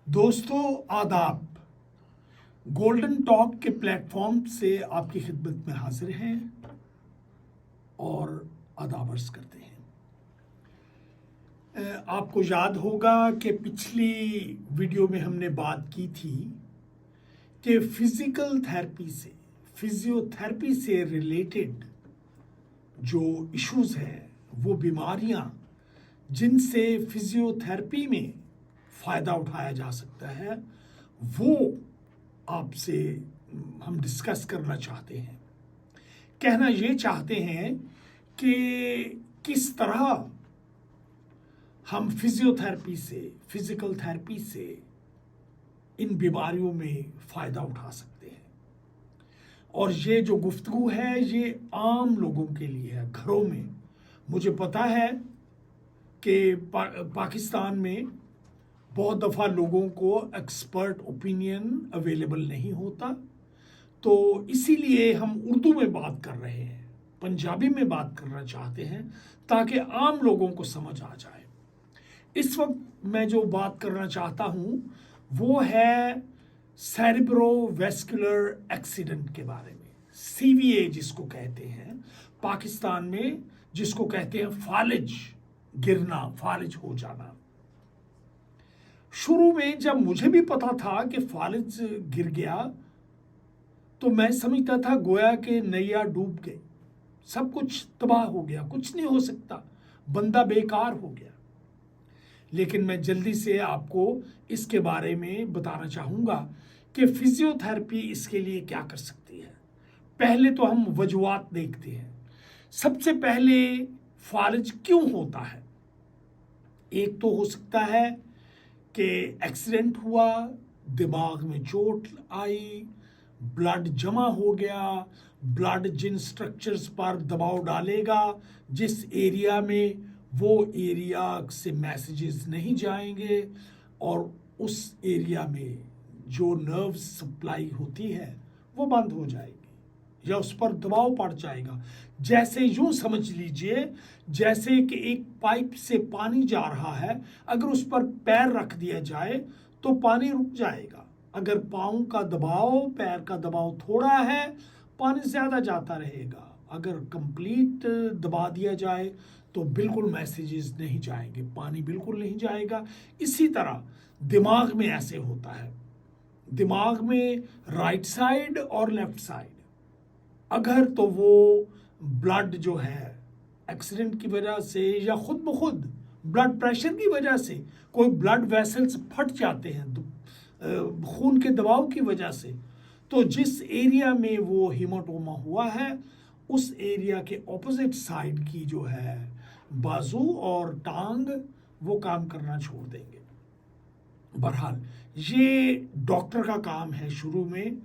दोस्तों आदाब। Golden talk के प्लेटफॉर्म से आपकी खिदमत में हाजिर हैं और आदाब अर्ज करते हैं। आपको याद होगा कि पिछली वीडियो में हमने बात की थी कि फिजियोथेरेपी से रिलेटेड जो इश्यूज हैं, वो बीमारियां जिनसे फिजियोथेरेपी में फ़ायदा उठाया जा सकता है, वो आपसे हम डिस्कस करना चाहते हैं। कहना ये चाहते हैं कि किस तरह हम फिजिकल थेरेपी से इन बीमारियों में फ़ायदा उठा सकते हैं। और ये जो गुफ्तगू है ये आम लोगों के लिए है, घरों में। मुझे पता है कि पाकिस्तान में बहुत दफ़ा लोगों को एक्सपर्ट ओपिनियन अवेलेबल नहीं होता, तो इसीलिए हम उर्दू में बात कर रहे हैं, पंजाबी में बात करना चाहते हैं ताकि आम लोगों को समझ आ जाए। इस वक्त मैं जो बात करना चाहता हूँ वो है सेरेब्रोवैस्कुलर एक्सीडेंट के बारे में, CVA जिसको कहते हैं, पाकिस्तान में जिसको कहते हैं फालिज गिरना, फालिज हो जाना। शुरू में जब मुझे भी पता था कि फालिज गिर गया तो मैं समझता था गोया के नैया डूब गई, सब कुछ तबाह हो गया, कुछ नहीं हो सकता, बंदा बेकार हो गया। लेकिन मैं जल्दी से आपको इसके बारे में बताना चाहूँगा कि फिजियोथेरेपी इसके लिए क्या कर सकती है। पहले तो हम वजूहात देखते हैं। सबसे पहले फालिज क्यों होता है? एक तो हो सकता है कि एक्सीडेंट हुआ, दिमाग में चोट आई, ब्लड जमा हो गया। ब्लड जिन स्ट्रक्चर्स पर दबाव डालेगा, जिस एरिया में, वो एरिया से मैसेजेस नहीं जाएंगे और उस एरिया में जो नर्व सप्लाई होती है वो बंद हो जाएगी या उस पर दबाव पड़ जाएगा। जैसे यूं समझ लीजिए जैसे कि एक पाइप से पानी जा रहा है, अगर उस पर पैर रख दिया जाए तो पानी रुक जाएगा। अगर पाँव का दबाव, पैर का दबाव थोड़ा है, पानी ज़्यादा जाता रहेगा। अगर कंप्लीट दबा दिया जाए तो बिल्कुल मैसेजेस नहीं जाएंगे, पानी बिल्कुल नहीं जाएगा। इसी तरह दिमाग में ऐसे होता है। दिमाग में राइट साइड और लेफ्ट साइड, अगर तो वो ब्लड जो है एक्सीडेंट की वजह से या खुद ब खुद ब्लड प्रेशर की वजह से कोई ब्लड वेसल्स फट जाते हैं खून के दबाव की वजह से, तो जिस एरिया में वो हीमोटोमा हुआ है उस एरिया के ऑपोजिट साइड की जो है बाजू और टांग वो काम करना छोड़ देंगे। बहरहाल ये डॉक्टर का काम है। शुरू में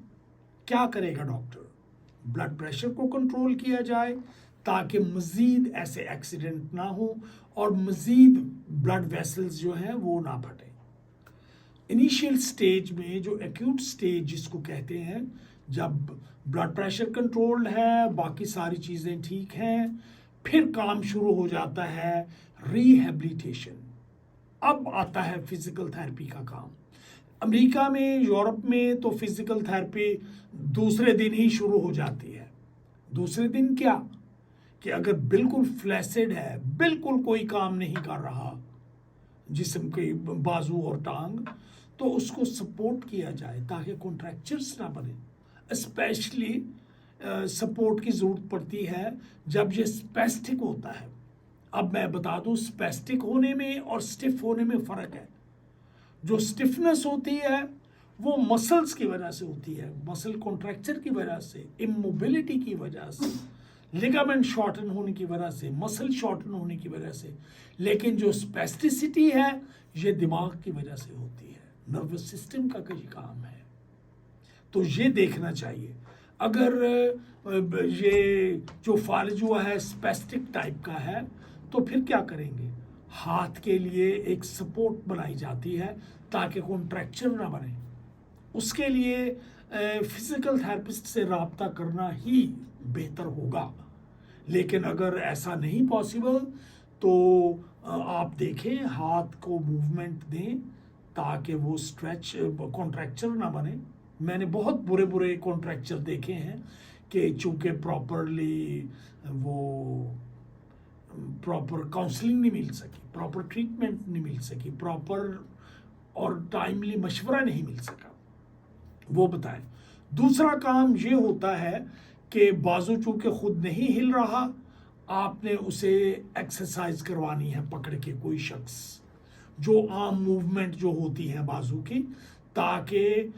क्या करेगा डॉक्टर? ब्लड प्रेशर को कंट्रोल किया जाए ताकि मज़ीद ऐसे एक्सीडेंट ना हो और मज़ीद ब्लड वेसल्स जो हैं वो ना फटें। इनिशियल स्टेज में, जो एक्यूट स्टेज जिसको कहते हैं, जब ब्लड प्रेशर कंट्रोल्ड है, बाकी सारी चीज़ें ठीक हैं, फिर काम शुरू हो जाता है रिहैबिलिटेशन। अब आता है फिजिकल थेरेपी का काम। अमेरिका में, यूरोप में तो फिजिकल थेरेपी दूसरे दिन ही शुरू हो जाती है। दूसरे दिन क्या कि अगर बिल्कुल फ्लैसिड है, बिल्कुल कोई काम नहीं कर रहा जिस्म के बाजू और टांग, तो उसको सपोर्ट किया जाए ताकि कॉन्ट्रैक्चर्स ना बने। स्पेशली सपोर्ट की ज़रूरत पड़ती है जब ये स्पेस्टिक होता है। अब मैं बता दूं, स्पेस्टिक होने में और स्टिफ होने में फ़र्क है। जो स्टिफनेस होती है वो मसल्स की वजह से होती है, मसल कॉन्ट्रैक्चर की वजह से, इमोबिलिटी की वजह से, लिगामेंट शॉर्टन होने की वजह से, मसल शॉर्टन होने की वजह से। लेकिन जो स्पेस्टिसिटी है ये दिमाग की वजह से होती है, नर्वस सिस्टम का कई काम है। तो ये देखना चाहिए। अगर ये जो फालिज हुआ है स्पेस्टिक टाइप का है तो फिर क्या करेंगे? हाथ के लिए एक सपोर्ट बनाई जाती है ताकि कॉन्ट्रैक्चर ना बने। उसके लिए फिजिकल थेरेपिस्ट से रब्ता करना ही बेहतर होगा। लेकिन अगर ऐसा नहीं पॉसिबल तो आप देखें, हाथ को मूवमेंट दें ताकि वो स्ट्रेच कॉन्ट्रैक्चर ना बने। मैंने बहुत बुरे बुरे कॉन्ट्रैक्चर देखे हैं कि चूँकि प्रॉपरली वो प्रॉपर काउंसलिंग नहीं मिल सकी, प्रॉपर ट्रीटमेंट नहीं मिल सकी, प्रॉपर और टाइमली मशवरा नहीं मिल सका, वो बताएं। दूसरा काम ये होता है कि बाजू चूँकि खुद नहीं हिल रहा, आपने उसे एक्सरसाइज करवानी है पकड़ के, कोई शख्स जो आम मूवमेंट जो होती है बाजू की, ताकि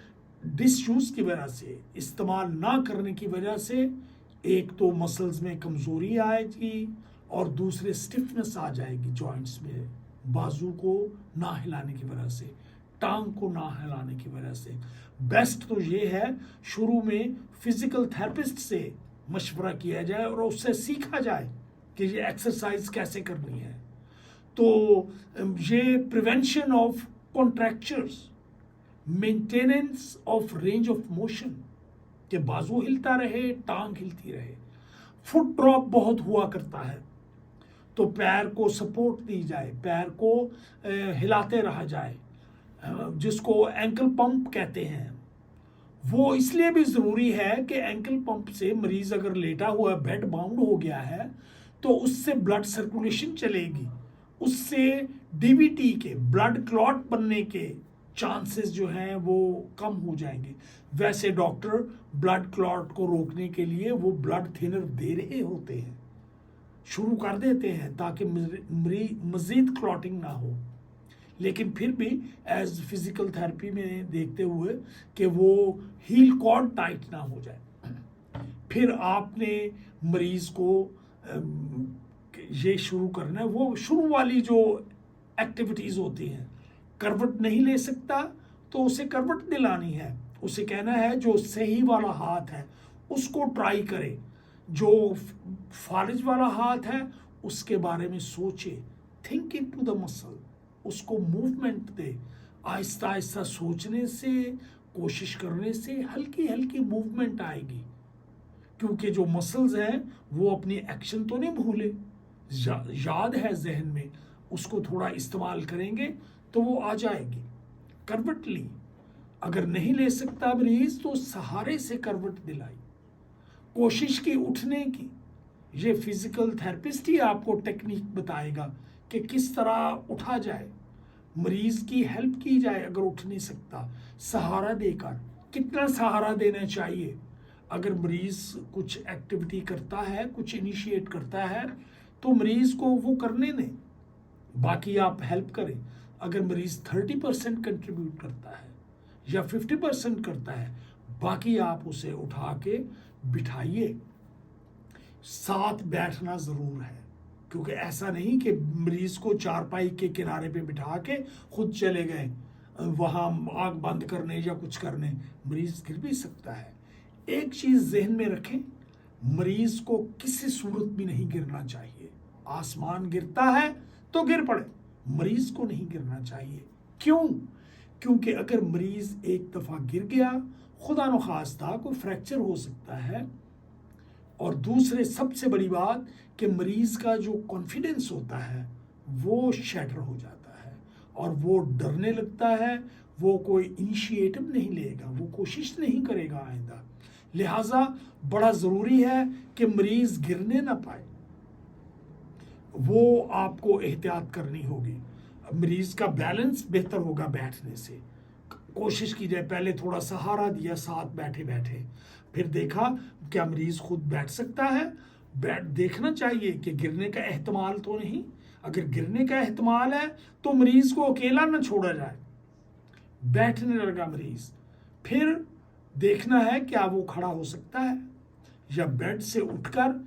डिसयूज की वजह से, इस्तेमाल ना करने की वजह से एक तो मसल्स में कमज़ोरी आएगी और दूसरे स्टिफनेस आ जाएगी जॉइंट्स में, बाजू को ना हिलाने की वजह से, टांग को ना हिलाने की वजह से। बेस्ट तो ये है शुरू में फिजिकल थेरेपिस्ट से मशवरा किया जाए और उससे सीखा जाए कि ये एक्सरसाइज कैसे करनी है। तो ये prevention of contractures, maintenance of range of motion, कि बाजू हिलता रहे, टांग हिलती रहे। फुट ड्रॉप बहुत हुआ करता है, तो पैर को सपोर्ट दी जाए, पैर को हिलाते रहा जाए, जिसको एंकल पंप कहते हैं। वो इसलिए भी ज़रूरी है कि एंकल पंप से मरीज़ अगर लेटा हुआ बेड बाउंड हो गया है तो उससे ब्लड सर्कुलेशन चलेगी, उससे डीवीटी के, ब्लड क्लॉट बनने के चांसेस जो हैं वो कम हो जाएंगे। वैसे डॉक्टर ब्लड क्लॉट को रोकने के लिए वो ब्लड थिनर दे रहे होते हैं, शुरू कर देते हैं ताकि मज़ीद क्लॉटिंग ना हो, लेकिन फिर भी एज फिजिकल थेरेपी में देखते हुए कि वो हील कॉर्ड टाइट ना हो जाए। फिर आपने मरीज़ को ये शुरू करना है, वो शुरू वाली जो एक्टिविटीज़ होती हैं। करवट नहीं ले सकता तो उसे करवट दिलानी है, उसे कहना है जो सही वाला हाथ है उसको ट्राई करे, जो फालिज वाला हाथ है उसके बारे में सोचे, थिंक इनटू द मसल, उसको मूवमेंट दे। आहिस्ता आहिस्ता सोचने से, कोशिश करने से हल्की हल्की मूवमेंट आएगी, क्योंकि जो मसल्स हैं वो अपनी एक्शन तो नहीं भूले, याद है जहन में, उसको थोड़ा इस्तेमाल करेंगे तो वो आ जाएगी। करवट ली, अगर नहीं ले सकता मरीज तो सहारे से करवट दिलाई, कोशिश की उठने की। ये फिजिकल थेरेपिस्ट ही आपको टेक्निक बताएगा कि किस तरह उठा जाए, मरीज की हेल्प की जाए अगर उठ नहीं सकता, सहारा देकर। कितना सहारा देना चाहिए? अगर मरीज कुछ एक्टिविटी करता है, कुछ इनिशिएट करता है, तो मरीज को वो करने दें, बाकी आप हेल्प करें। अगर मरीज 30% कंट्रीब्यूट करता है या 50% करता है, बाकी आप उसे उठा के बिठाइए। साथ बैठना ज़रूर है, क्योंकि ऐसा नहीं कि मरीज़ को चारपाई के किनारे पे बिठा के खुद चले गए वहाँ आँख बंद करने या कुछ करने, मरीज़ गिर भी सकता है। एक चीज़ जहन में रखें, मरीज़ को किसी सूरत भी नहीं गिरना चाहिए। आसमान गिरता है तो गिर पड़े, मरीज़ को नहीं गिरना चाहिए। क्यों? क्योंकि अगर मरीज़ एक दफ़ा गिर गया, खुदा न खास्ता कोई फ्रैक्चर हो सकता है। और दूसरे सबसे बड़ी बात कि मरीज़ का जो कॉन्फिडेंस होता है वो शैटर हो जाता है और वो डरने लगता है, वो कोई इनिशिएटिव नहीं लेगा, वो कोशिश नहीं करेगा आइंदा। लिहाजा बड़ा ज़रूरी है कि मरीज़ गिरने ना पाए, वो आपको एहतियात करनी होगी। मरीज़ का बैलेंस बेहतर होगा बैठने से। कोशिश की जाए, पहले थोड़ा सहारा दिया साथ बैठे बैठे, फिर देखा क्या मरीज़ खुद बैठ सकता है। बैठ देखना चाहिए कि गिरने का एहतमाल तो नहीं। अगर गिरने का एहतमाल है तो मरीज़ को अकेला न छोड़ा जाए, बैठने लगा मरीज़, फिर देखना है क्या वो खड़ा हो सकता है या बेड से उठकर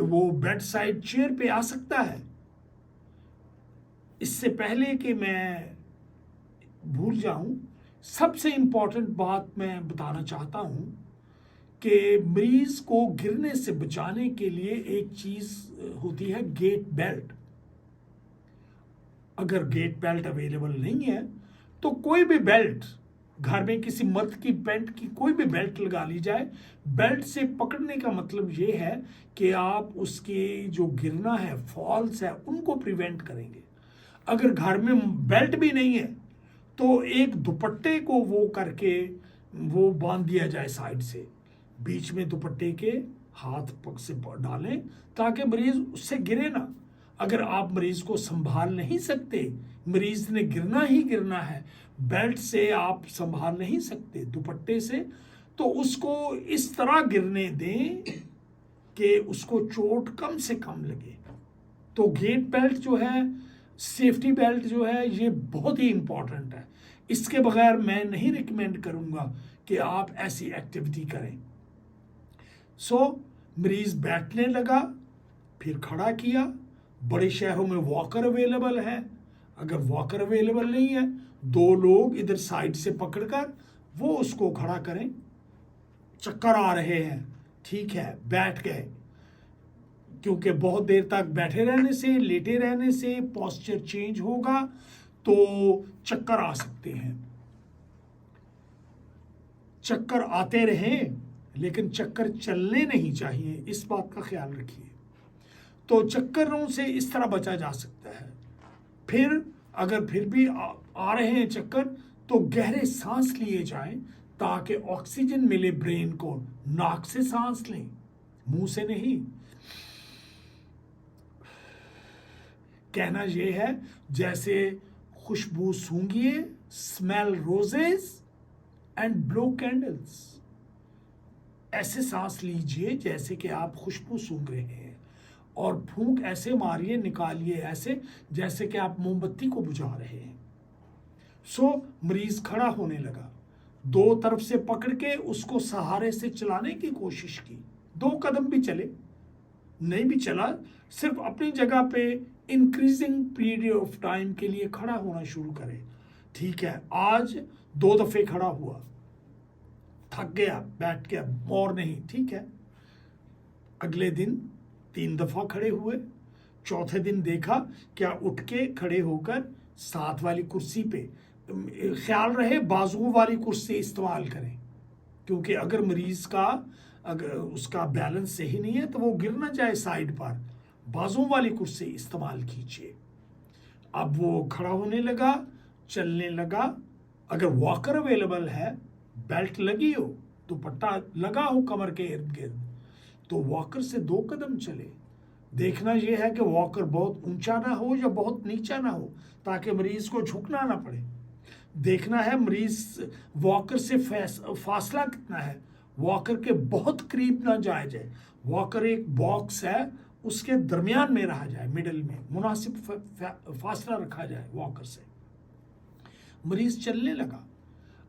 वो बेड साइड चेयर पे आ सकता है। इससे पहले कि मैं भूल जाऊं, सबसे इम्पॉर्टेंट बात मैं बताना चाहता हूं कि मरीज को गिरने से बचाने के लिए एक चीज होती है, गेट बेल्ट। अगर गेट बेल्ट अवेलेबल नहीं है तो कोई भी बेल्ट, घर में किसी मर्द की पैंट की कोई भी बेल्ट लगा ली जाए। बेल्ट से पकड़ने का मतलब ये है कि आप उसके जो गिरना है, फॉल्स है, उनको प्रिवेंट करेंगे। अगर घर में बेल्ट भी नहीं है तो एक दुपट्टे को वो करके वो बांध दिया जाए साइड से, बीच में दुपट्टे के हाथ पग से डालें ताकि मरीज उससे गिरे ना। अगर आप मरीज को संभाल नहीं सकते, मरीज ने गिरना ही गिरना है, बेल्ट से आप संभाल नहीं सकते, दुपट्टे से, तो उसको इस तरह गिरने दें कि उसको चोट कम से कम लगे। तो गेट बेल्ट जो है, सेफ्टी बेल्ट जो है, ये बहुत ही इंपॉर्टेंट है। इसके बगैर मैं नहीं रिकमेंड करूंगा कि आप ऐसी एक्टिविटी करें। मरीज बैठने लगा, फिर खड़ा किया। बड़े शहरों में वॉकर अवेलेबल है, अगर वॉकर अवेलेबल नहीं है, 2 लोग इधर साइड से पकड़कर वो उसको खड़ा करें। चक्कर आ रहे हैं, ठीक है, बैठ गए, क्योंकि बहुत देर तक बैठे रहने से, लेटे रहने से पोस्चर चेंज होगा तो चक्कर आ सकते हैं। चक्कर आते रहें, लेकिन चक्कर चलने नहीं चाहिए, इस बात का ख्याल रखिए। तो चक्करों से इस तरह बचा जा सकता है। फिर अगर फिर भी आ रहे हैं चक्कर, तो गहरे सांस लिए जाएं ताकि ऑक्सीजन मिले ब्रेन को। नाक से सांस लें, मुंह से नहीं। कहना यह है जैसे खुशबू सूंघिए, smell roses and blow candles. ऐसे सांस लीजिए जैसे कि आप खुशबू सूंघ रहे हैं, और फूंक ऐसे मारिए, निकालिए ऐसे जैसे कि आप मोमबत्ती को बुझा रहे हैं। मरीज खड़ा होने लगा, 2 तरफ से पकड़ के उसको सहारे से चलाने की कोशिश की। 2 कदम भी चले, नहीं भी चला, सिर्फ अपनी जगह पे इंक्रीजिंग पीरियड ऑफ टाइम के लिए खड़ा होना शुरू करें। ठीक है, आज 2 दफे खड़ा हुआ, थक गया, बैठ गया, और नहीं, ठीक है। अगले दिन 3 दफा खड़े हुए, चौथे दिन देखा क्या उठ के खड़े होकर साथ वाली कुर्सी पे, ख्याल रहे बाजू वाली कुर्सी इस्तेमाल करें, क्योंकि अगर मरीज का अगर उसका बैलेंस सही नहीं है तो वो गिर ना जाए साइड पर। बाजू वाली कुर्सी इस्तेमाल कीजिए। अब वो खड़ा होने लगा, चलने लगा। अगर वॉकर अवेलेबल है, बेल्ट लगी हो, दुपट्टा लगा हो कमर के इर्द गिर्द, तो वॉकर से 2 कदम चले। देखना यह है कि वॉकर बहुत ऊंचा ना हो या बहुत नीचा ना हो, ताकि मरीज को झुकना ना पड़े। देखना है मरीज वॉकर से फासला कितना है, वॉकर के बहुत करीब ना जाया जाए। वॉकर एक बॉक्स है, उसके दरमियान में रहा जाए, मिडल में मुनासिब फासला रखा जाए वॉकर से। मरीज चलने लगा।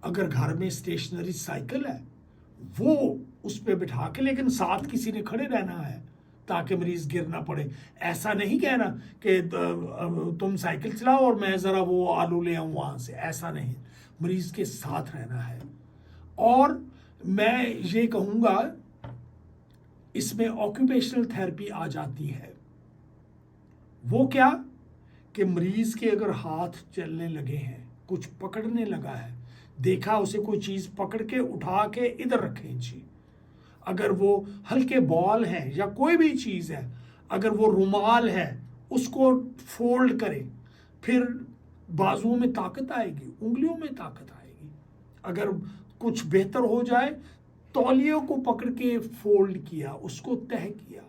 अगर घर में स्टेशनरी साइकिल है, वो उस पर बिठा के, लेकिन साथ किसी ने खड़े रहना है ताकि मरीज गिर ना पड़े। ऐसा नहीं कहना कि तुम साइकिल चलाओ और मैं ज़रा वो आलू ले आऊँ वहाँ से, ऐसा नहीं, मरीज के साथ रहना है। और मैं ये कहूँगा इसमें ऑक्यूपेशनल थेरेपी आ जाती है। वो क्या कि मरीज के अगर हाथ चलने लगे हैं, कुछ पकड़ने लगा है, देखा उसे कोई चीज़ पकड़ के उठा के इधर रखें जी। अगर वो हल्के बॉल हैं या कोई भी चीज़ है, अगर वो रुमाल है उसको फोल्ड करें, फिर बाजुओं में ताकत आएगी, उंगलियों में ताकत आएगी। अगर कुछ बेहतर हो जाए, तौलियों को पकड़ के फोल्ड किया, उसको तह किया,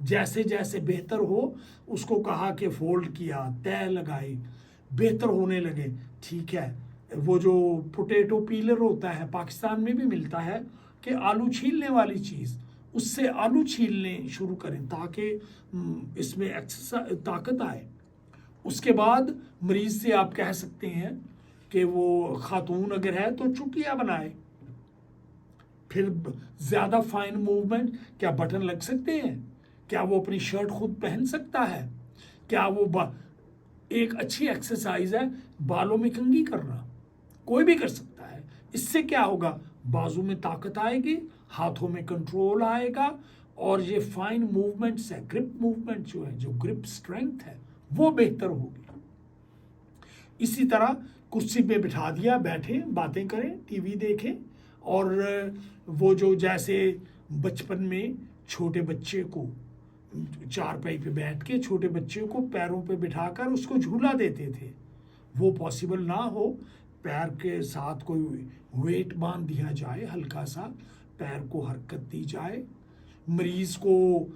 जैसे जैसे बेहतर हो उसको कहा कि फोल्ड किया, तह लगाई, बेहतर होने लगे। ठीक है, वो जो पोटैटो पीलर होता है, पाकिस्तान में भी मिलता है, कि आलू छीलने वाली चीज़, उससे आलू छीलने शुरू करें ताकि इसमें एक्सरसाइज ताकत आए। उसके बाद मरीज से आप कह सकते हैं कि वो खातून अगर है तो चुटिया बनाए। फिर ज़्यादा फाइन मूवमेंट, क्या बटन लग सकते हैं, क्या वो अपनी शर्ट खुद पहन सकता है, क्या वो एक अच्छी एक्सरसाइज है बालों में कंघी करना, कोई भी कर सकता है। इससे क्या होगा, बाजू में ताकत आएगी, हाथों में कंट्रोल आएगा, और ये फाइन मूवमेंट्स है, ग्रिप मूवमेंट जो है, जो ग्रिप स्ट्रेंथ है, वो बेहतर होगी। इसी तरह कुर्सी पे बिठा दिया, बैठे, बातें करें, टीवी देखें। और वो जो जैसे बचपन में छोटे बच्चे को चारपाई पे बैठ के छोटे बच्चे को पैरों पे बिठाकर उसको झूला देते थे, वो पॉसिबल ना हो पैर के साथ कोई वेट बांध दिया जाए, हल्का सा पैर को हरकत दी जाए, मरीज को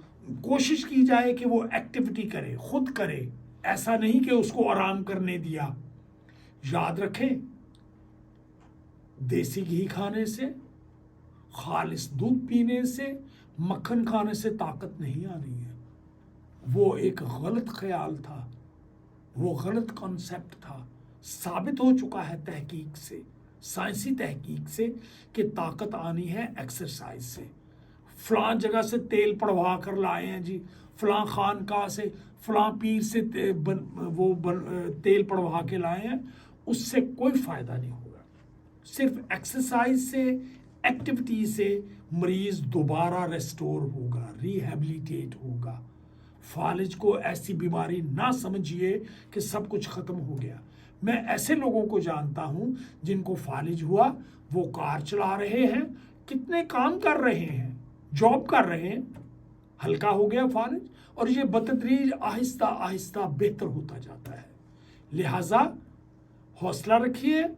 कोशिश की जाए कि वो एक्टिविटी करे, खुद करे, ऐसा नहीं कि उसको आराम करने दिया। याद रखें, देसी घी खाने से, खालिस दूध पीने से, मक्खन खाने से ताकत नहीं आनी है। वो एक गलत ख्याल था, वो गलत कॉन्सेप्ट था। साबित हो चुका है तहकीक से, साइंसी तहकीक से, कि ताकत आनी है एक्सरसाइज से। फलां जगह से तेल पड़वा कर लाए हैं जी, फलां खानकाह से, फलां पीर से तेल पड़वा के लाए हैं, उससे कोई फायदा नहीं होगा। सिर्फ एक्सरसाइज से, एक्टिविटी से मरीज दोबारा रेस्टोर होगा, रिहेबिलिटेट होगा। फालिज को ऐसी बीमारी ना समझिए कि सब कुछ खत्म हो गया। मैं ऐसे लोगों को जानता हूं जिनको फालिज हुआ, वो कार चला रहे हैं, कितने काम कर रहे हैं, जॉब कर रहे हैं, हल्का हो गया फालिज, और ये बतदरीज आहिस्ता आहिस्ता बेहतर होता जाता है। लिहाजा हौसला रखिए,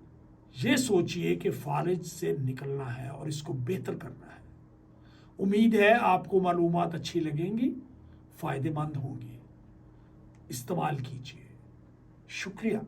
ये सोचिए कि फालिज से निकलना है और इसको बेहतर करना है। उम्मीद है आपको मालूमात अच्छी लगेंगी, फ़ायदेमंद होंगी। इस्तेमाल कीजिए। शुक्रिया।